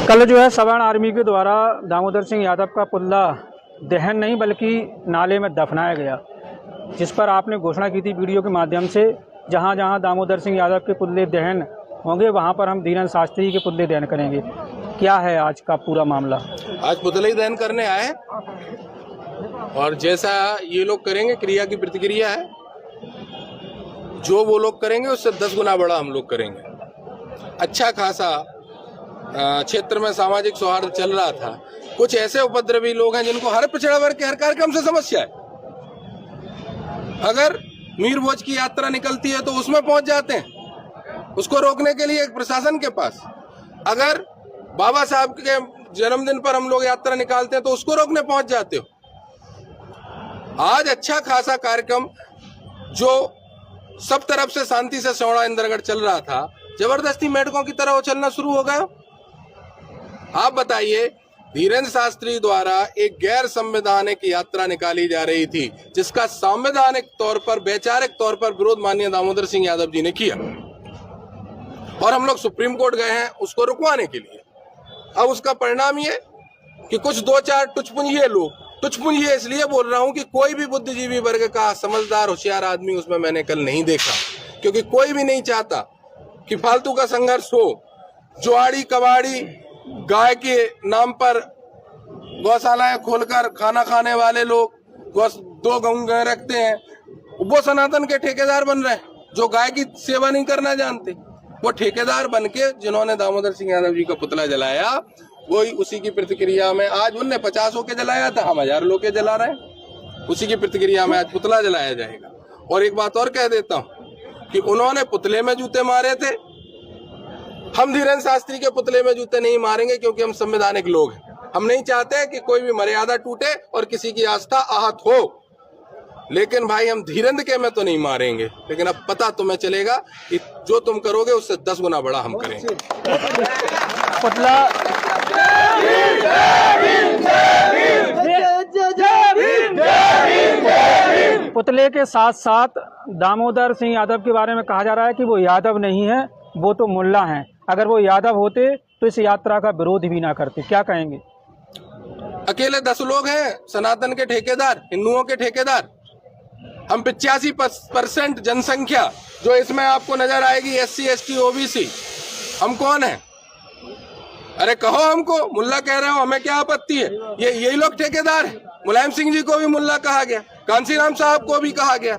कल जो है सवर्ण आर्मी के द्वारा दामोदर सिंह यादव का पुतला दहन नहीं बल्कि नाले में दफनाया गया, जिस पर आपने घोषणा की थी वीडियो के माध्यम से जहां जहां दामोदर सिंह यादव के पुतले दहन होंगे वहां पर हम धीरेन्द्र शास्त्री के पुतले दहन करेंगे। क्या है आज का पूरा मामला? आज पुतले ही दहन करने आए और जैसा ये लोग करेंगे क्रिया की प्रतिक्रिया है, जो वो लोग करेंगे उससे 10 गुना बड़ा हम लोग करेंगे। अच्छा खासा क्षेत्र में सामाजिक सौहार्द चल रहा था। कुछ ऐसे उपद्रवी लोग हैं जिनको हर पिछड़ा वर्ग के हर कार्यक्रम से समस्या है। अगर मीर भोज की यात्रा निकलती है तो उसमें पहुंच जाते हैं, उसको रोकने के लिए एक प्रशासन के पास। अगर बाबा साहब के जन्मदिन पर हम लोग यात्रा निकालते हैं तो उसको रोकने पहुंच जाते हो। आज अच्छा खासा कार्यक्रम जो सब तरफ से शांति से सौड़ा इंद्रगढ़ चल रहा था, जबरदस्ती मेढकों की तरह उछलना शुरू हो गया। आप बताइए, धीरेन्द्र शास्त्री द्वारा एक गैर संवैधानिक यात्रा निकाली जा रही थी जिसका संवैधानिक तौर पर, वैचारिक तौर पर विरोध माननीय दामोदर सिंह यादव जी ने किया और हम लोग सुप्रीम कोर्ट गए हैं उसको रुकवाने के लिए। अब उसका परिणाम ये कि कुछ 2-4 टुचपुंजिए लोग, टुचपुंजिए इसलिए बोल रहा हूं कि कोई भी बुद्धिजीवी वर्ग का समझदार होशियार आदमी उसमें मैंने कल नहीं देखा, क्योंकि कोई भी नहीं चाहता कि फालतू का संघर्ष हो। जुआड़ी कबाड़ी गाय के नाम पर गौशालाएं खोलकर खाना खाने वाले लोग 2 गाय रखते हैं, वो सनातन के ठेकेदार बन रहे हैं। जो गाय की सेवा नहीं करना जानते वो ठेकेदार बन के जिन्होंने दामोदर सिंह यादव जी का पुतला जलाया, वही उसी की प्रतिक्रिया में आज उनने 50 होके जलाया था, हम 1000 लोग के जला रहे हैं। उसी की प्रतिक्रिया में आज पुतला जलाया जाएगा। और एक बात और कह देता हूं कि उन्होंने पुतले में जूते मारे थे, हम धीरेन्द्र शास्त्री के पुतले में जूते नहीं मारेंगे, क्योंकि हम संवैधानिक लोग हैं। हम नहीं चाहते कि कोई भी मर्यादा टूटे और किसी की आस्था आहत हो, लेकिन भाई हम धीरेन्द्र के में तो नहीं मारेंगे। लेकिन अब पता तुम्हें चलेगा कि जो तुम करोगे उससे 10 गुना बड़ा हम करेंगे। पुतला पुतले के साथ साथ दामोदर सिंह यादव के बारे में कहा जा रहा है कि वो यादव नहीं है, वो तो मुल्ला हैं। अगर वो यादव होते तो इस यात्रा का विरोध भी ना करते। क्या कहेंगे? अकेले 10 लोग हैं सनातन के ठेकेदार, हिंदुओं के ठेकेदार। हम 85% जनसंख्या जो इसमें आपको नजर आएगी SC ST OBC, हम कौन है? अरे कहो हमको, मुल्ला कह रहे हो, हमें क्या आपत्ति है? यही लोग ठेकेदार हैं। मुलायम सिंह जी को भी मुल्ला कहा गया, कांसीराम साहब को भी कहा गया,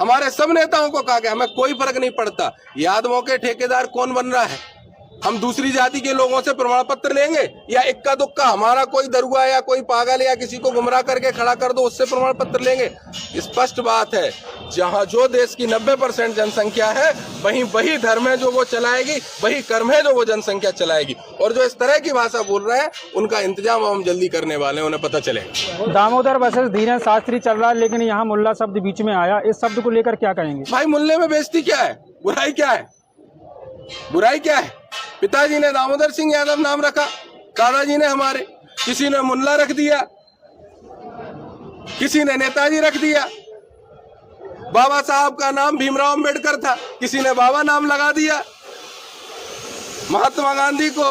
हमारे सब नेताओं को कहा गया। हमें कोई फर्क नहीं पड़ता यादवों के ठेकेदार कौन बन रहा है। हम दूसरी जाति के लोगों से प्रमाण पत्र लेंगे या इक्का दुक्का हमारा कोई दरुआ या कोई पागल या किसी को गुमराह करके खड़ा कर दो उससे प्रमाण पत्र लेंगे? स्पष्ट बात है, जहां जो देश की 90% जनसंख्या है वही धर्म है जो वो चलाएगी, वही कर्म है जो वो जनसंख्या चलाएगी। और जो इस तरह की भाषा बोल रहे हैं उनका इंतजाम हम जल्दी करने वाले हैं, उन्हें पता चलेगा। दामोदर वर्सेस धीरेन्द्र शास्त्री चल रहा है, लेकिन यहाँ मुल्ला शब्द बीच में आया, इस शब्द को लेकर क्या कहेंगे? भाई मुल्ले में बेइज्जती क्या है? बुराई क्या है? बुराई क्या है? पिताजी ने दामोदर सिंह यादव नाम रखा, दादाजी ने हमारे, किसी ने मुल्ला रख दिया, किसी ने नेताजी रख दिया। बाबा साहब का नाम भीमराव अंबेडकर था, किसी ने बाबा नाम लगा दिया। महात्मा गांधी को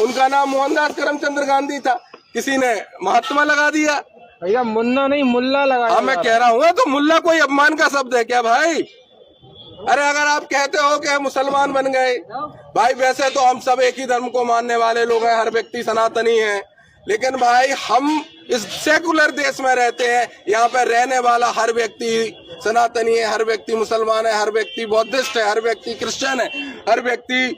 उनका नाम मोहनदास करमचंद्र गांधी था, किसी ने महात्मा लगा दिया। भैया मुन्ना नहीं मुल्ला लगा। मैं कह रहा हूँ तो मुल्ला कोई अपमान का शब्द है क्या भाई? अरे अगर आप कहते हो कि मुसलमान बन गए, भाई वैसे तो हम सब एक ही धर्म को मानने वाले लोग हैं, हर व्यक्ति सनातनी है। लेकिन भाई हम इस सेकुलर देश में रहते हैं, यहाँ पर रहने वाला हर व्यक्ति सनातनी है, हर व्यक्ति मुसलमान है, हर व्यक्ति बौद्धिस्ट है, हर व्यक्ति क्रिश्चियन है, हर व्यक्ति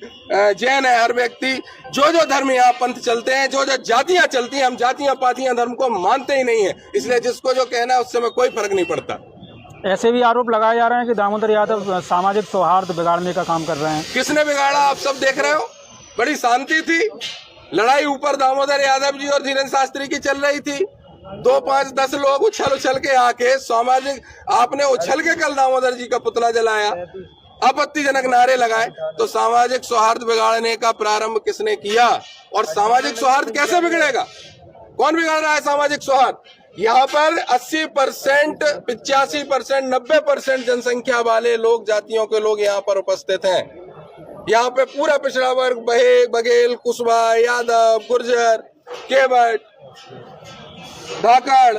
जैन है, हर व्यक्ति जो धर्म यहाँ पंथ चलते हैं, जो जातियां चलती हैं, हम जातियां पातियां धर्म को मानते ही नहीं है। इसलिए जिसको जो कहना है उससे में कोई फर्क नहीं पड़ता। ऐसे भी आरोप लगाए जा रहे हैं कि दामोदर यादव सामाजिक सौहार्द बिगाड़ने का काम कर रहे हैं। किसने बिगाड़ा? आप सब देख रहे हो, बड़ी शांति थी। लड़ाई ऊपर दामोदर यादव जी और धीरेन्द्र शास्त्री की चल रही थी। 2, 5, 10 लोग उछल के आके सामाजिक, आपने उछल के कल दामोदर जी का पुतला जलाया, आपत्तिजनक नारे लगाए, तो सामाजिक सौहार्द बिगाड़ने का प्रारंभ किसने किया? और सामाजिक सौहार्द कैसे बिगड़ेगा? कौन बिगाड़ रहा है सामाजिक सौहार्द? यहाँ पर 80%, 85%, 90% जनसंख्या वाले लोग, जातियों के लोग यहाँ पर उपस्थित हैं। यहाँ पे पूरा पिछड़ा वर्ग बघेल, कुशवाहा, यादव, गुर्जर, केवट, धाकड़,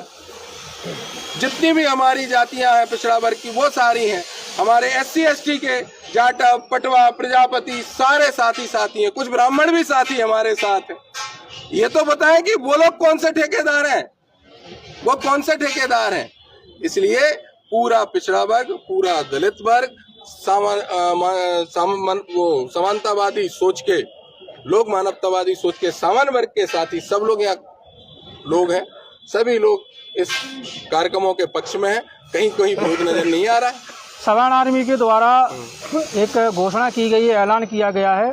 जितनी भी हमारी जातियां हैं पिछड़ा वर्ग की वो सारी हैं। हमारे SC ST के जाटव, पटवा, प्रजापति सारे साथी हैं। कुछ ब्राह्मण भी साथी हमारे साथ हैं। ये तो बताएं कि वो लोग कौन से ठेकेदार हैं, वो कौन से ठेकेदार हैं। इसलिए पूरा पिछड़ा वर्ग, पूरा दलित वर्ग, समानतावादी सोच के, लोग मानवतावादी सोच के सामान्य वर्ग के साथी सब लोग यहाँ लोग हैं। सभी लोग इस कार्यक्रमों के पक्ष में हैं। कहीं कोई विरोध नजर नहीं आ रहा है। सवर्ण आर्मी के द्वारा एक घोषणा की गई है, ऐलान किया गया है,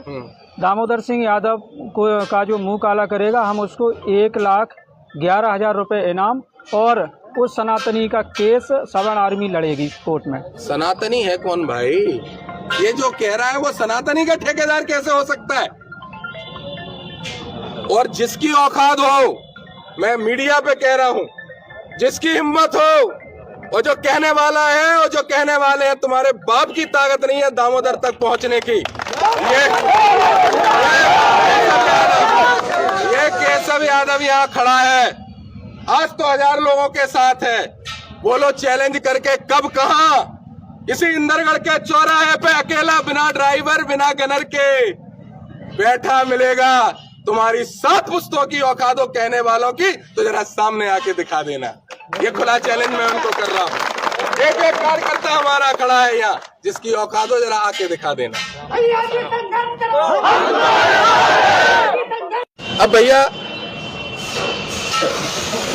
दामोदर सिंह यादव का जो मुंह काला करेगा हम उसको 1,11,000 रुपये इनाम, और उस सनातनी का केस सवर्ण आर्मी लड़ेगी कोर्ट में। सनातनी है कौन भाई? ये जो कह रहा है वो सनातनी का ठेकेदार कैसे हो सकता है? और जिसकी औकात हो, मैं मीडिया पे कह रहा हूं, जिसकी हिम्मत हो, और जो कहने वाला है और जो कहने वाले हैं, तुम्हारे बाप की ताकत नहीं है दामोदर तक पहुंचने की। ये केशव यादव यहाँ खड़ा है, आज तो 1000 लोगों के साथ है। बोलो चैलेंज करके कब कहां? इसी इंदरगढ़ के चौराहे पे अकेला, बिना ड्राइवर, बिना गनर के बैठा मिलेगा। तुम्हारी 7 पुस्तों की औकातों कहने वालों की तो जरा सामने आके दिखा देना। ये खुला चैलेंज मैं उनको कर रहा हूँ। एक कार्यकर्ता हमारा खड़ा है यहाँ, जिसकी औकात हो जरा आके दिखा देना। अब भैया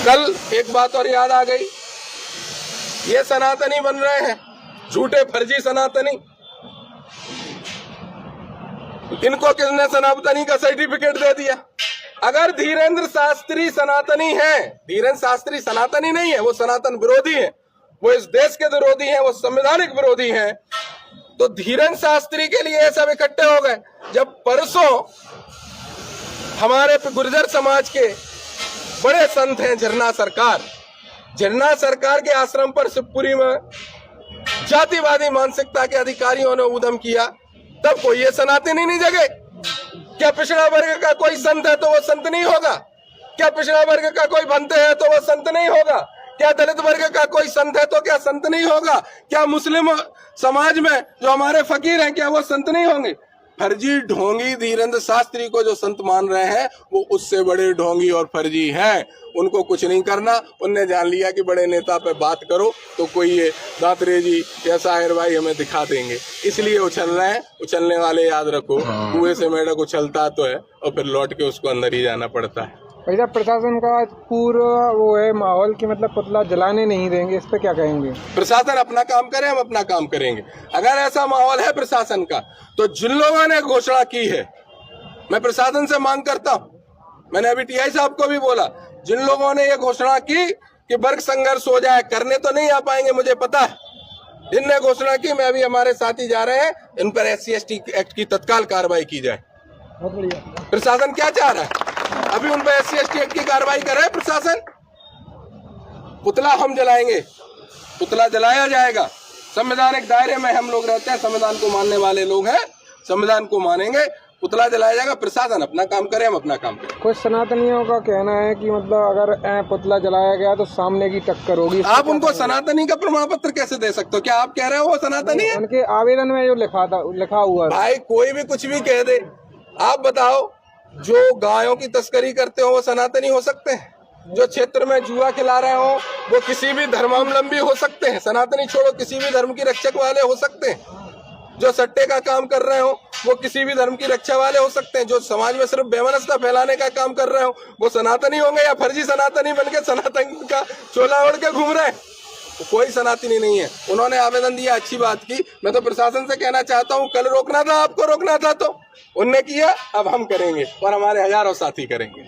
कल एक बात और याद आ गई, ये सनातनी बन रहे हैं, झूठे फर्जी सनातनी। इनको किसने सनातनी का सर्टिफिकेट दे दिया? अगर धीरेन्द्र शास्त्री सनातनी है, धीरेन्द्र शास्त्री सनातनी नहीं है, वो सनातन विरोधी है, वो इस देश के विरोधी हैं, वो संवैधानिक विरोधी हैं, तो धीरेन्द्र शास्त्री के लिए सब इकट्ठे हो गए। जब परसों हमारे गुर्जर समाज के बड़े संत हैं झरना सरकार के आश्रम पर शिवपुरी में जातिवादी मानसिकता के अधिकारियों ने उद्यम किया, तब कोई ये सनातनी नहीं जगे। क्या पिछड़ा वर्ग का कोई संत है तो वो संत नहीं होगा? क्या पिछड़ा वर्ग का कोई भंते है तो वो संत नहीं होगा? क्या दलित वर्ग का कोई संत है तो क्या संत नहीं होगा? क्या मुस्लिम समाज में जो हमारे फकीर हैं क्या वो संत नहीं होंगे? फर्जी ढोंगी धीरेन्द्र शास्त्री को जो संत मान रहे हैं वो उससे बड़े ढोंगी और फर्जी हैं। उनको कुछ नहीं करना। उनने जान लिया कि बड़े नेता पे बात करो तो कोई ये दातरे जी या साहिर भाई हमें दिखा देंगे, इसलिए उछल रहे हैं। उछलने वाले याद रखो, कुएं से मेढक उछलता तो है और फिर लौट के उसको अंदर ही जाना पड़ता है। भैया प्रशासन का पूरा वो है माहौल की, मतलब पुतला जलाने नहीं देंगे, इस पे क्या कहेंगे? प्रशासन अपना काम करे, हम अपना काम करेंगे। अगर ऐसा माहौल है प्रशासन का, तो जिन लोगों ने घोषणा की है, मैं प्रशासन से मांग करता हूँ, मैंने अभी TI साहब को भी बोला, जिन लोगों ने ये घोषणा की कि वर्ग संघर्ष हो जाए, करने तो नहीं आ पाएंगे मुझे पता है, जिनने घोषणा की, मैं अभी हमारे साथी जा रहे हैं, इन पर SC ST एक्ट की तत्काल कार्रवाई की जाए। बहुत बढ़िया। प्रशासन क्या चाह रहा है? अभी उन पर SC ST एक्ट की कार्रवाई कर रहे हैं प्रशासन। पुतला हम जलाएंगे, पुतला जलाया जाएगा। संवैधानिक दायरे में हम लोग रहते हैं, संविधान को मानने वाले लोग हैं, संविधान को मानेंगे। पुतला जलाया जाएगा, प्रशासन अपना काम करे, हम अपना काम करें। कुछ सनातनियों का कहना है कि मतलब अगर पुतला जलाया गया तो सामने की टक्कर होगी। आप उनको सनातनी का प्रमाण पत्र कैसे दे सकते हो? क्या आप कह रहे हो वो सनातनी है? उनके आवेदन में जो लिखा हुआ है। भाई कोई भी कुछ भी कह दे। आप बताओ, जो गायों की तस्करी करते हो वो सनातनी हो सकते हैं? जो क्षेत्र में जुआ खिला रहे हो वो किसी भी धर्मावलंबी हो सकते हैं? सनातनी छोड़ो, किसी भी धर्म की रक्षक वाले हो सकते हैं। जो सट्टे का काम कर रहे हो वो किसी भी धर्म की रक्षा वाले हो सकते हैं। जो समाज में सिर्फ बेमनस्ता फैलाने का काम कर रहे हो वो सनातनी होंगे, या फर्जी सनातनी बनके सनातन का चोला ओढ़ के घूम रहे हैं? कोई सनातनी नहीं है। उन्होंने आवेदन दिया, अच्छी बात की। मैं तो प्रशासन से कहना चाहता हूँ, कल रोकना था, आपको रोकना था तो उनने किया, अब हम करेंगे और हमारे हजारों साथी करेंगे।